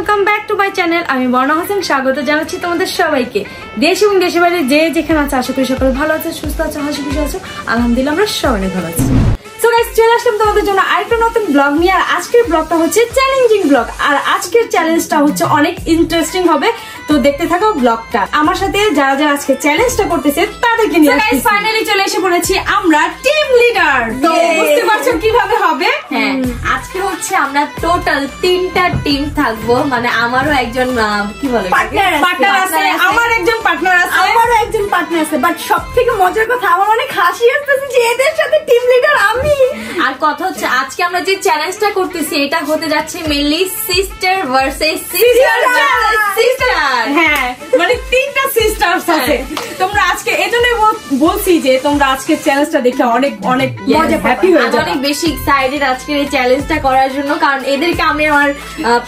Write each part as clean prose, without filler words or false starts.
Welcome back to my channel. আমি বর্ণা হোসেন, স্বাগত জানাচ্ছি তোমাদের সবাইকে। দেশ এবং দেশের বাইরে যে যেখানে আছে, আশা করি সকলে ভালো আছে, সুস্থ আছে, হাসি খুশি আছে। আলহামদুলিল্লাহ আমরা সবাই অনেক ভালো আছি। সো গাইস, চলে আসলাম তোমাদের জন্য আরেকটা নতুন ব্লগ নিয়ে। আর আজকের ব্লগটা হচ্ছে চ্যালেঞ্জিং ব্লগ, আর আজকের চ্যালেঞ্জটা হচ্ছে অনেক ইন্টারেস্টিং হবে। তো দেখতে থাকো ব্লগটা। আমার সাথে যারা যারা আজকে চ্যালেঞ্জটা করতেছে তাদেরকে নিয়ে গাইস ফাইনালি চলে এসে পড়েছি আমরা টিম লিডার। তো বুঝতে পারছো কিভাবে হবে? হ্যাঁ, আজকে হচ্ছে আমরা টোটাল 3টা টিম থাকবো। মানে আমারও একজন কি বলে পার্টনার আছে, আমার একজন পার্টনার আছে, আমারও একজন পার্টনার আছে। বাট সবথেকে মজার কথা, আমার অনেক হাসি আসতেছে যে এদের সাথে টিম লিডার আমি। আর কথা হচ্ছে আজকে আমরা যে চ্যালেঞ্জটা করতেছি এটা হতে যাচ্ছে মেইনলি সিস্টার ভার্সেস সিস্টার। হ্যাঁ, মানে 3টা সিস্টার্স আছে। তোমরা আজকে এজন্যই বলছি যে তোমরা আজকে চ্যালেঞ্জটা দেখে অনেক অনেক মজা হ্যাপি হয়ে যাবে। অনেক বেশি এক্সাইটেড আজকের এই চ্যালেঞ্জটা করার জন্য, কারণ এদেরকে আমি আমার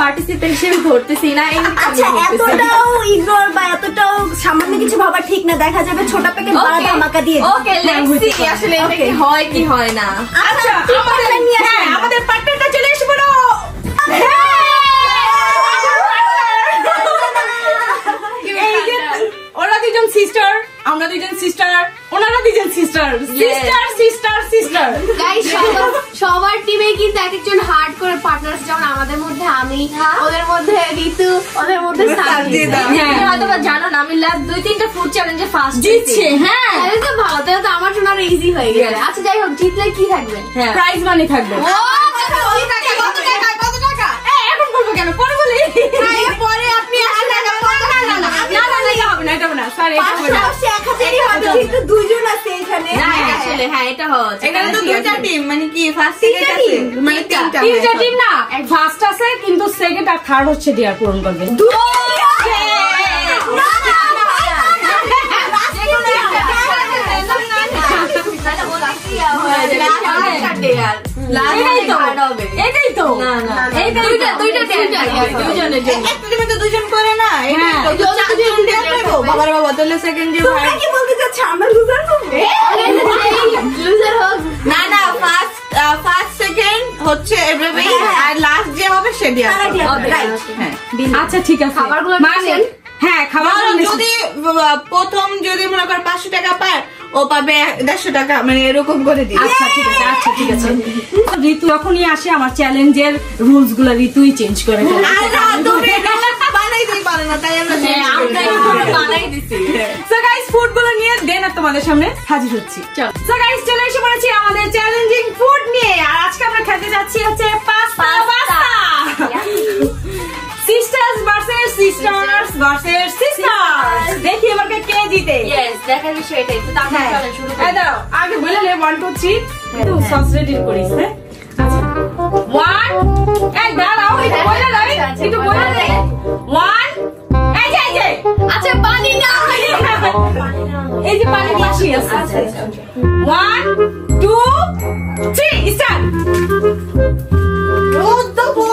পার্টিসিপেন্ট হিসেবে ধরতেছি না। আচ্ছা, এতটাও ইগনোর বা এতটাও সামান্য কিছু ভাবা ঠিক না। দেখা যাবে ছোট প্যাকেট বড় ধামাকা দিয়ে। ওকে, লেটস সি আসলে এটা কি হয় কি হয় না। আচ্ছা, আমাদের পার্টনারটা চলে এসে বলো। ওরা দুজন সিস্টার, আমরা দুজন সিস্টার, ওনারা দুজন sister. Sister sister sister guys, সবার টিমে কিন্তু একজন হার্ড করে পার্টনার। যেমন আমাদের মধ্যে আমি, ওদের মধ্যে ঋতু, ওদের মধ্যে সাজিদা। হয়তো জানো না, আমি লাস্ট 2-3টা ফুড চ্যালেঞ্জে ফার্স্ট জিতছে। হ্যাঁ, তাহলে তো ভালো, তাহলে তো আমার জন্য আরো ইজি হয়ে গেছে। আচ্ছা, যাই হোক, জিতলে কি থাকবে? প্রাইজ মানি থাকবে। এখন বলবো কেন? পরে বলি। পরে আপনি কিন্তু দুইজন আছে এখানে। আসলে হ্যাঁ, এটা হচ্ছে। এখানে তো দুইটা টিম, মানে কি ফার্স্ট মানে তিনটা টিম না, ফার্স্ট আছে কিন্তু সেকেন্ড আর থার্ড হচ্ছে ডিয়ার পূরণ করবে। দুজন করে না। বাবার বাবা তাহলে সেকেন্ড ডে কি বলতে চাচ্ছ? আমরা লুজার হবো? লুজার হোক না না, ফার্স্ট সেকেন্ড হচ্ছে এভাবেই, আর লাস্ট যে হবে সে দিয়ে। আচ্ছা ঠিক আছে, খাবারগুলো হ্যাঁ খাবার যদি প্রথম যদি মনে কর 500 টাকা পায়, ও পাবে 150 টাকা, মানে এরকম করে দিই। আচ্ছা ঠিক আছে, আচ্ছা ঠিক আছে। ঋতু যখনই আসে আমার চ্যালেঞ্জের রুলস গুলো ঋতুই চেঞ্জ করে পারে না, তাই আমরা বানাই দিছি। সো গাইস, ফুড গুলো নিয়ে দেন আর তোমাদের সামনে হাজির হচ্ছি। সো গাইস, চলে এসে পড়েছি আমাদের চ্যালেঞ্জিং ফুড নিয়ে। আর আজকে আমরা খেতে যাচ্ছি হচ্ছে pasta. Sisters versus sisters versus sisters. দেখি এবার কে জিতে। ইয়েস, দেখার বিষয় এটাই। তো তাহলে চলো শুরু করি। দাও, আগে বলে নে 1 2 3। তো সস রেডি করিস। হ্যাঁ, আচ্ছা 1। এই দাঁড়াও, একটু বলে দাও, একটু বলে দে। 1। এই যে আচ্ছা, পানি না, এই যে পানি পাশে আছে। 1 2 3 স্টার্ট। রোদ দেবো।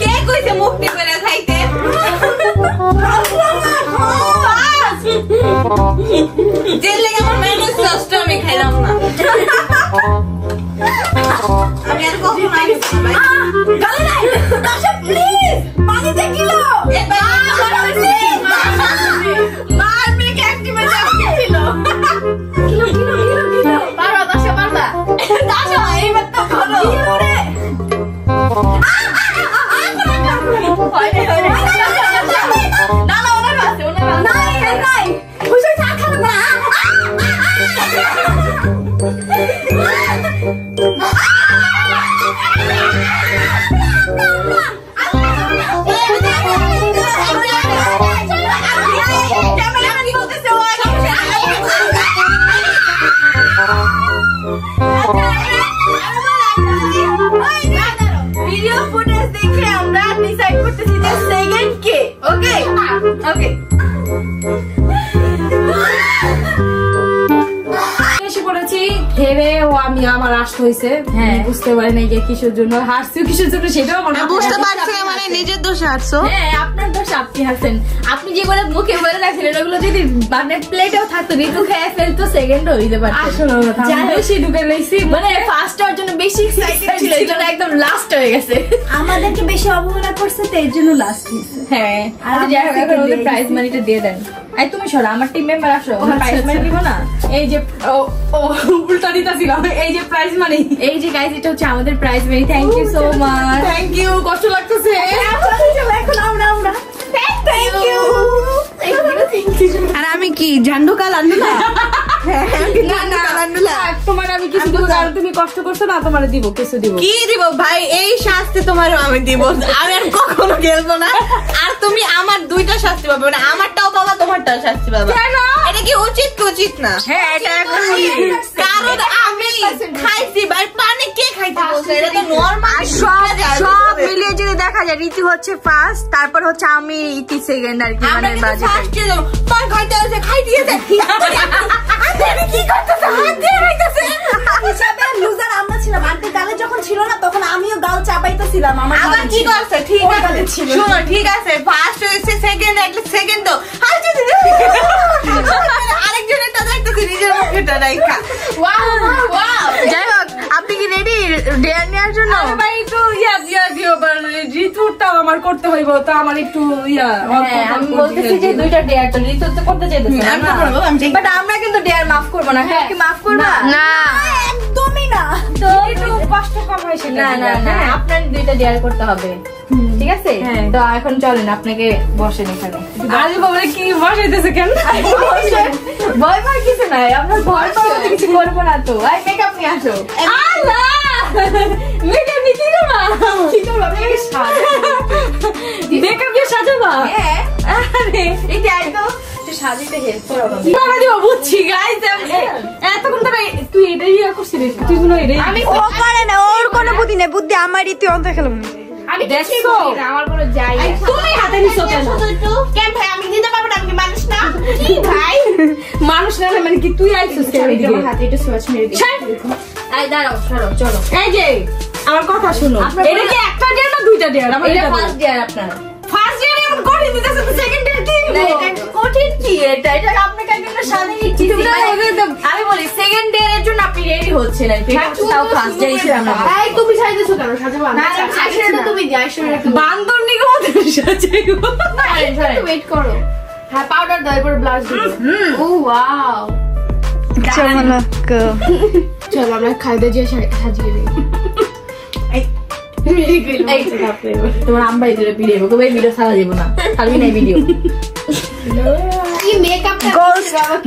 কে কইছে মুক্তি করে খাইতে? যে লেগে আমার মেনু কষ্ট আমি খাইলাম না। আমি আর কখনো আইছি ভাই। গালে নাই। দাশা প্লিজ পানিতে কিলো। মার মেক অ্যাক্টিভেট ছিল। কিলো ভিডিও ফুটেজ দেখে আমরা ডিসাইড করতেছি যে সেকেন্ড কে। ওকে ওকে এসে পড়েছি ভেবে ও আমি আমার আসতে হয়েছে। হ্যাঁ বুঝতে পারি নাই যে কিসের জন্য হাসছি কিসের জন্য সেটাও আমার বুঝতে পারছি মানে নিজের দোষে হারছো। হ্যাঁ আপনার দোষ, আপনি হাসছেন। আপনি যেগুলো মুখে বলে রাখছিলেন ওগুলো যদি মানে প্লেটেও থাকতো ঋতু খেয়ে ফেলতো সেকেন্ড হইতে পারতো। আসলে বেশি ঢুকে লইছি মানে ফার্স্ট হওয়ার জন্য বেশি এক্সাইটেড ছিল, এই জন্য একদম লাস্ট হয়ে গেছে। আমাদেরকে বেশি অবহেলা করছে তো এর জন্য লাস্ট হয়েছে। হ্যাঁ আর যাই হোক এখন ওদের প্রাইজ মানিটা দিয়ে দেন। এই তুমি সরো, আমার টিম মেম্বার আসো, প্রাইজ মানি দিব না। এই যে ও উল্টা দিতাছিলাম, এই যে প্রাইজ মানি, এই যে গাইস এটা হচ্ছে আমাদের prize money. Thank you so much. Thank you, কষ্ট লাগতেছে। এখন আমরা থ্যাংক ইউ। আর আমি কি ঝান্ডুকাল আন্ডুলা? তোমার আমি কিছু দিব, কারণ তুমি কষ্ট করছো না, তোমার দিব কিছু দিব। কি দিব ভাই? এই শাস্তি তোমার আমি দিব, আমি আর কখনো খেলবো না। আর তুমি আমার দুইটা শাস্তি পাবে, মানে আমারটাও পাবা তোমারটাও শাস্তি পাবা। কেন? এটা কি উচিত কি উচিত না? হ্যাঁ এটা এখন কারণ আমি খাইছি ভাই, পানি কে খাইতে বলছে? এটা তো নরমাল। সব মিলিয়ে যদি দেখা যায় ঋতু হচ্ছে ফার্স্ট, তারপর হচ্ছে আমি ইতি সেকেন্ড আর কি, মানে বাজে পান খাইতে আছে, খাই দিয়েছে। আমি কি করতেছে? হাত দিয়ে খাইতেছে। হিসাবে লুজার আমরা ছিলাম। আন্টি গালে যখন ছিল না তখন আমিও গাল চাপাইতেছিলাম। আমার আবার কি করছে? ঠিক আছে শোনো, ঠিক আছে ফার্স্ট হয়েছে, সেকেন্ড সেকেন্ড তো আরেকজনেরটা দেখতেছি, নিজের মুখেটা রাইখা। যাই হোক, আপনি কি রেডি ডেয়ার নেওয়ার জন্য? ভাই একটু দিয়া দিও, ঋতুটাও আমার করতে হইব, তো আমার একটু আমি বলতেছি যে দুইটা ডেয়ার তো ঋতু তো করতে চাইতেছে না, বাট আমরা কিন্তু ডেয়ার মাফ করবো না। হ্যাঁ কি মাফ করবা না? একদমই না। তো একটু কষ্ট কম হয় সেটা। না না না, আপনার দুইটা ডেয়ার করতে হবে, ঠিক আছে? তো এখন চলেন, আপনাকে বসেন এখানে। আরে বাবা কি বসাইতেছে কেন? ভয় ভয় কিছু নাই, আপনার ভয় পাওয়া কিছু করবো না তো। আই মেকআপ নিয়ে আসো। আল্লাহ মেকআপ নিয়ে কি করবা? কি করবা? মেকআপ দিয়ে সাজাবা? হ্যাঁ। আরে এটা একদম সাজিতে হেল্প করবা। না দিও বুঝছি গাইস, এতক্ষণ ধরে তুই এটাই করছিস, তুই শুনো এটাই। আমি ও পারে না, ওর কোনো বুদ্ধি নেই, বুদ্ধি আমারই। তুই অন্ত খেলাম আমি দেখছো আমার কোনো যাই না। তুমি হাতে নিছো কেন? কেন ভাই আমি দিতে পারবো না? আমি কি মানুষ না? কি ভাই মানুষ না মানে কি তুই আইছিস কেন? আমার হাতে একটু সোয়াচ মেরে দিই। এই দাঁড়াও, সরো চলো। এই যে আমার কথা শুনো, এটা কি একটা ডেয়ার না দুইটা ডেয়ার? আমার এটা ফার্স্ট ডেয়ার। আপনার ফার্স্ট ডেয়ার এমন কঠিন দিতেছে, তো সেকেন্ড ডেয়ার কি? না এটা কঠিন কি? এটা আপনাকে একদম সামনে নিচ্ছি। আমি বলি সেকেন্ড ডেয়ারের জন্য আপনি রেডি হচ্ছিলেন, ঠিক আছে? তাও ফার্স্ট ডেয়ার ছিল না। এই তুমি সাজাইছো কেন? সাজাবা না। আইসা তুমি যাও, আইসা বান্দর নিগো সাজাইবো। ওয়েট করো। হ্যাঁ পাউডার দাও, এরপর ব্লাশ দিও। ও ওয়াও, চলো আমরা খাইতে যেয়ে সাজিয়ে দিই। তোমার আম্বাই ধরে ভিডিও ভিডিও ছাড়া যাবো না, ছাড়বি না ভিডিও।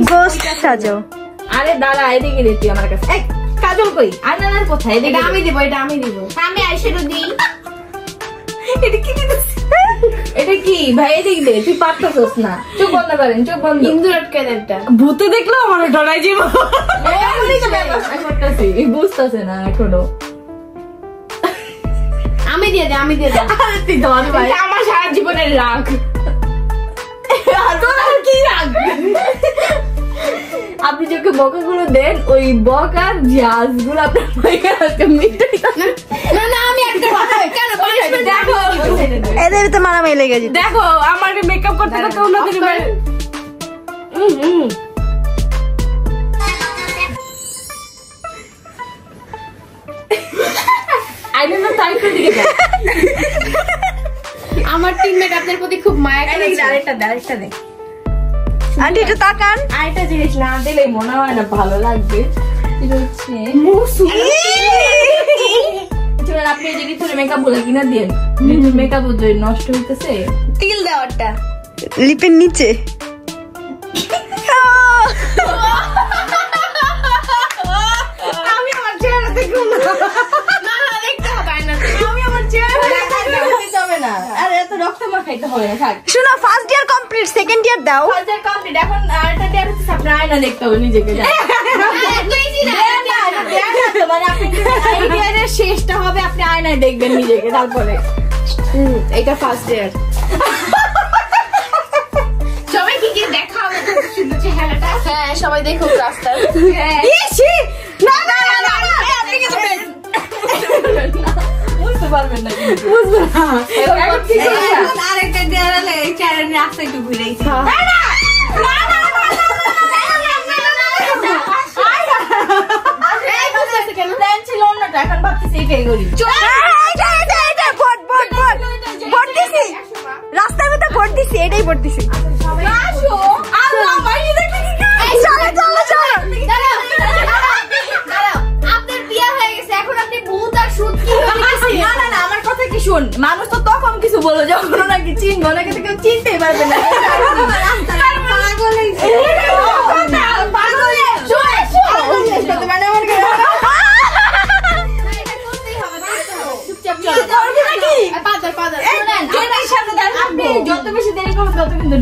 গোস্ট সাজাও। আরে দাঁড়া, এদিকে দে তুই আমার কাছে। কাজল কই? আনার কোথায়? এটা আমি দিব, এটা আমি দিব। আমি আইশ্যাডো দিই। এটা কি দিতেছিস? এটা কি ভাই? এদিকে দে, তুই পারতেছস না। চোখ বন্ধ করেন, চোখ বন্ধ। ইন্দুর আটকে দেন একটা। ভূতে দেখলো আমার ডরাই যাবো। বুঝতেছে না এখনো। আমি দিয়ে দে, আমি দিয়ে দে। আমার সারা জীবনের রাগ। কি রাগ? আপনি যখন বকা গুলো দেন, ওই বকার জাজ গুলো আপনার না না, আমি একটা কথা কেন দেখো, এদের তো মারামারি লেগে যেত। দেখো আমার মেকআপ করতে করতে ওনাদের আমার টিমমেট আপনার প্রতি খুব মায়া করেছে। আরেকটা দেখ। আন্টি একটু তাকান। আরেকটা জিনিস না দিলে মনে হয় না ভালো লাগবে। এটা হচ্ছে আপনি যদি তোর মেকআপ বলে কিনা দিন, মেকআপ নষ্ট হইতেছে। তিল দেওয়ারটা লিপের নিচে। শোনো first year complete, second year দাও। এখন আরেকটা ইয়ার হচ্ছে আপনার আয়না দেখতে হবে নিজেকে। মানে আপনি ইয়ারের শেষটা হবে আপনি আয়নায় দেখবেন নিজেকে, তারপরে এটা ফার্স্ট ইয়ার। সবাই কি কি দেখা হবে সুন্দর চেহারাটা। হ্যাঁ সবাই দেখুক রাস্তা। বুঝতে পারবেন না, বুঝবো না। আরেকটা দেয়ালে চ্যানেল রাস্তা একটু ঘুরেছি। প্ল্যান ছিল অন্যটা, এখন ভাবতেছি এটাই করি। রাস্তার মধ্যে ভোট দিছি, এটাই ভোট দিছি। আপনার বিয়ে হয়ে গেছে, এখন আপনি ভূত আর সুদ কি না আমার কথা কি শুন, মানুষ তো তখন কিছু বলো যখন নাকি চিনবো, নাকি তো কেউ চিনতেই পারবে না। যত বেশি দেরি করবো তত কিন্তু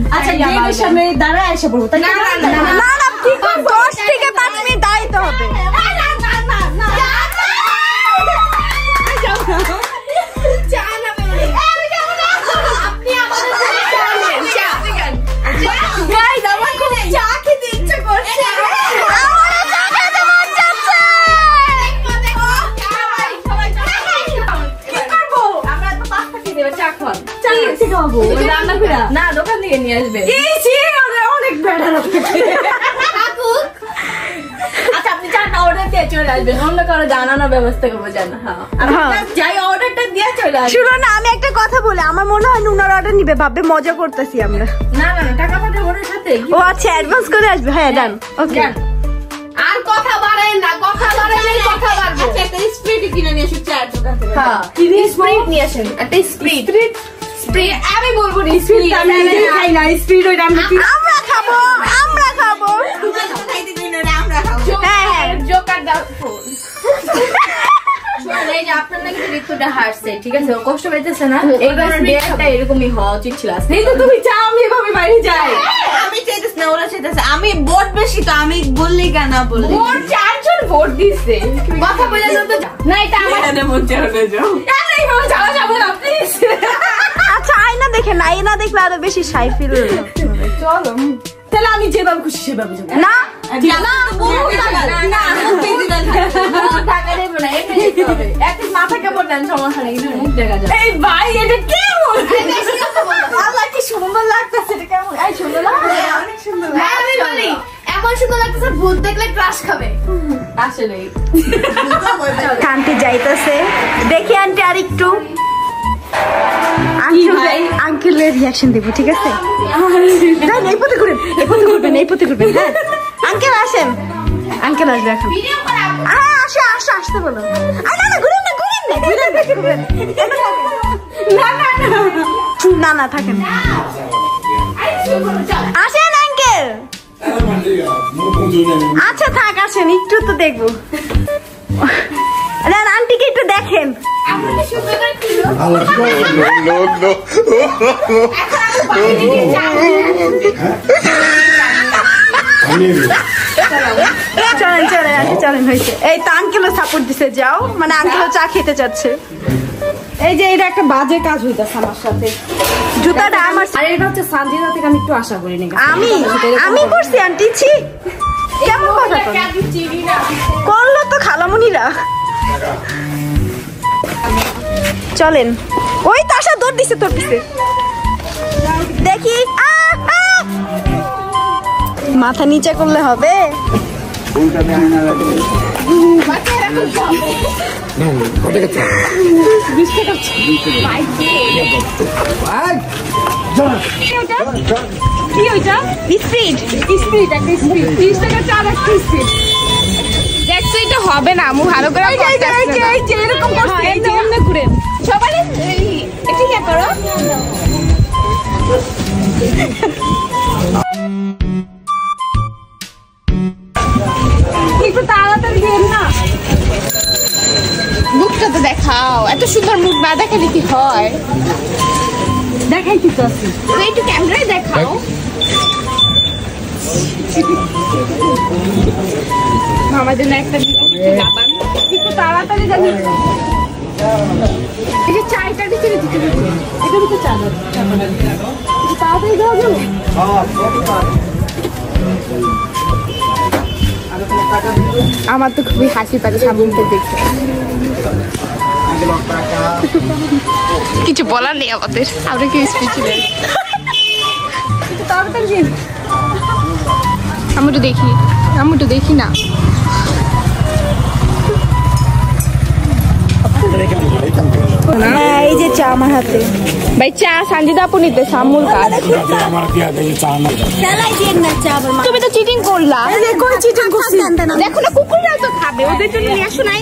সামনে দাঁড়ায় এসে পড়বো। 10 থেকে 5 মিনিট দাঁড়াইতে হবে। না দোকান থেকে নিয়ে আসবে। অনেক বেড়া। আচ্ছা আপনি চাটা অর্ডার দিয়ে চলে আসবেন, অন্য কারো জানানোর ব্যবস্থা করবো। জানা যাই অর্ডারটা দিয়ে চলে আসবে। শুনো না, আমি একটা কথা বলি, আমার মনে হয় নুনার অর্ডার নিবে, ভাববে মজা করতেছি আমরা। না না টাকা পাঠাবো ওর সাথে। ও আচ্ছা অ্যাডভান্স করে আসবে। হ্যাঁ ডান, ওকে। আর কথা বাড়ায় না, কথা বাড়াইলেই কথা বাড়বে। একটা স্প্রিট কিনে নিয়ে এসে চার দোকান থেকে। হ্যাঁ স্প্রিট নিয়ে আসেন, একটা স্প্রিট। আমি বলবো না স্পিড, আমরা খাবো, আমরা খাবো। হ্যাঁ জোকার দাও। এই যে আপনার নাকি ঋতুটা হারছে, ঠিক আছে, ও কষ্ট পাইতেছে না, এই কারণে ডেটটা এরকমই হওয়া উচিত ছিল। তুমি চাও আমি এভাবে বাইরে যাই? আমি চাইতেছি না, ওরা চাইতেছে। আমি ভোট বেশি তো, আমি বললেই কেন বললি? ভোট 4 জন ভোট দিচ্ছে, কথা বলে তো না। এটা আমার মন চাইলে যাও, এইভাবে যাওয়া যাবে না প্লিজ। আচ্ছা আয়না দেখে না, আয়না দেখলে আরো বেশি শাই ফিল। চলো তাহলে আমি যেভাবে খুশি সেভাবে যাবো। না মাথা কেমন নেন, সমস্যা নেই, মুখ দেখা যায়। এই ভাই এটা কেমন? আল্লাহ কি সুন্দর লাগতেছে, এটা কেমন? এই সুন্দর লাগছে, অনেক সুন্দর। আমি বলি এমন সুন্দর লাগতেছে, ভূত দেখলে ক্রাশ খাবে। আসলে আন্টি যাইতেছে, দেখি আন্টি আর একটু আঙ্কেলের রিয়াকশন দেবো, ঠিক আছে? এই পথে ঘুরেন, এই পথে ঘুরবেন, এই পথে ঘুরবেন। হ্যাঁ আঙ্কেল আসেন, আঙ্কেল আসবে এখন। আসে আসে, আসতে বলো। না না ঘুরেন না, ঘুরেন না, ঘুরেন না, ঘুরেন না, না থাকেন। আসেন আঙ্কেল। আচ্ছা থাক, আসেন, একটু তো দেখবো। আন্টিকে একটু দেখেন। চলেন চলেন আন্টি চলেন, হয়েছে। এই তো আঙ্কেলও সাপোর্ট দিছে, যাও, মানে আঙ্কেলও চা খেতে চাচ্ছে। এই যে এটা একটা বাজে কাজ হইতাছে আমার সাথে। জুতাটা আমার, আর এটা হচ্ছে সানজিদা থেকে আমি একটু আশা করিনি। আমি করছি আন্টি, ছি কেমন কথা করলো তো খালামুনিরা। চলেন, ওই তো আশা দৌড় দিছে, তোর দিছে দেখি। মাথা নিচে করলে হবে। কি ওইটা? স্পিড স্পিড, একটা স্পিড 30 টাকা চা রাখতে স্পিড। দেখছো এটা হবে না, আমি ভালো করে এরকম করছি। এই যে এমনি ঘুরেন সবাই, এটা কি করো? একটু তাড়াতাড়ি দেন না। এত সুন্দর মুখ না দেখালে কি হয়? দেখাই কিছু আছে তো একটু ক্যামেরায় দেখাও। আমাদের না একটা একটু তাড়াতাড়ি জানি। এই যে চায়টা দিতে দিতে এটা দিতে চা দাও, তাড়াতাড়ি দাও যাও। আমার তো খুবই হাসি পাচ্ছে সামনে দেখতে। কিছু বলার নেই আমাদের, আমরা কি স্পিচলেস। তাড়াতাড়ি দিন, আমি একটু দেখি না। এই যে চা আমার হাতে ভাই, চা সঞ্জিদা আপু নিতে সামুল কাজ। তুমি তো চিটিং করলা। দেখো না, কুকুররাও তো খাবে, ওদের জন্য নিয়ে আসো নাই।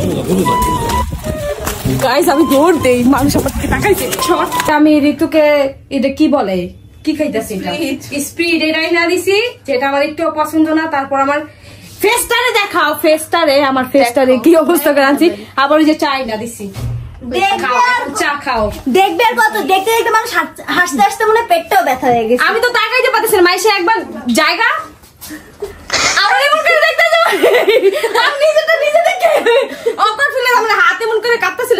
গাইস, আমি দৌড় দেই, মানুষ আমার দিকে তাকাইছে। আমি ঋতুকে এটা কি বলে, কি খাইতেছি স্পিড এটাই না দিছি, যেটা আমার একটু পছন্দ না। তারপর আমার ফেস্টারে দেখাও, ফেস্টারে আমার ফেস্টারে কি অবস্থা করে আনছি। আবার ওই যে চাই না দিছি, চা খাও। দেখবে আর কত দেখতে দেখতে মানুষ হাসতে হাসতে মনে পেটটাও ব্যথা হয়ে গেছে। আমি তো তাকাইতে পারতেছি না, মাইসে একবার জায়গা আমার এমন করে দেখতে যাও, আমি নিজেটা নিজে দেখে অকর ফিলে আমার হাতে মন করে কাঁপতেছিল।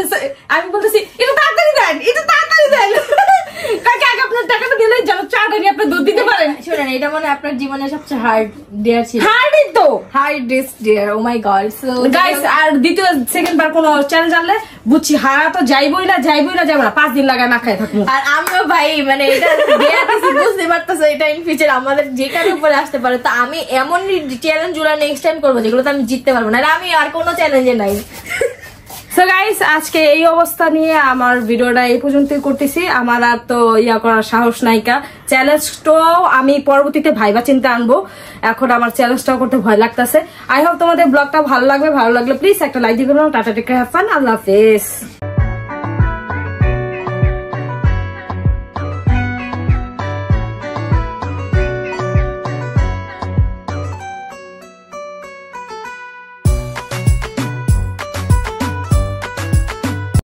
আমি বলতেছি এটা তাড়াতাড়ি দেন, এটা তাড়াতাড়ি দেন, কাকে আগে আপনার টাকাটা দিলে যেন চাটা নিয়ে আপনি দুধ দিতে পারেন। শুনেন, এটা মানে আপনার জীবনে সবচেয়ে হার্ড ডেয়ার ছিল। হার্ডই তো, হার্ডেস্ট ডেয়ার। ও মাই গড। সো গাইস, আর দ্বিতীয় সেকেন্ড বার কোনো চ্যালেঞ্জ আনলে বুঝছি হারা তো যাইবই না, যাবো না, 5 দিন লাগায় না খাই থাকবো। আর আমিও ভাই মানে এটা ডেয়ার দিছি, বুঝতে পারতেছো এটা ইন ফিউচার আমাদের যে কারো উপরে আসতে পারে। তো আমি এমন চ্যালেঞ্জ গুলো নেক্সট টাইম করবো যেগুলো তো আমি জিততে পারবো না। আর আমি আর কোনো চ্যালেঞ্জে নাই। সো গাইস, আজকে এই অবস্থা নিয়ে আমার ভিডিওটা এই পর্যন্তই করতেছি। আমার আর তো করার সাহস নাইকা। চ্যালেঞ্জটাও আমি পরবর্তীতে ভাইবা চিন্তা আনবো, এখন আমার চ্যালেঞ্জটাও করতে ভয় লাগতেছে। আই হোপ তোমাদের ব্লগটা ভালো লাগবে। ভালো লাগলে প্লিজ একটা লাইক দিবেন। Tata, take care, have fun, আল্লাহ হাফেজ।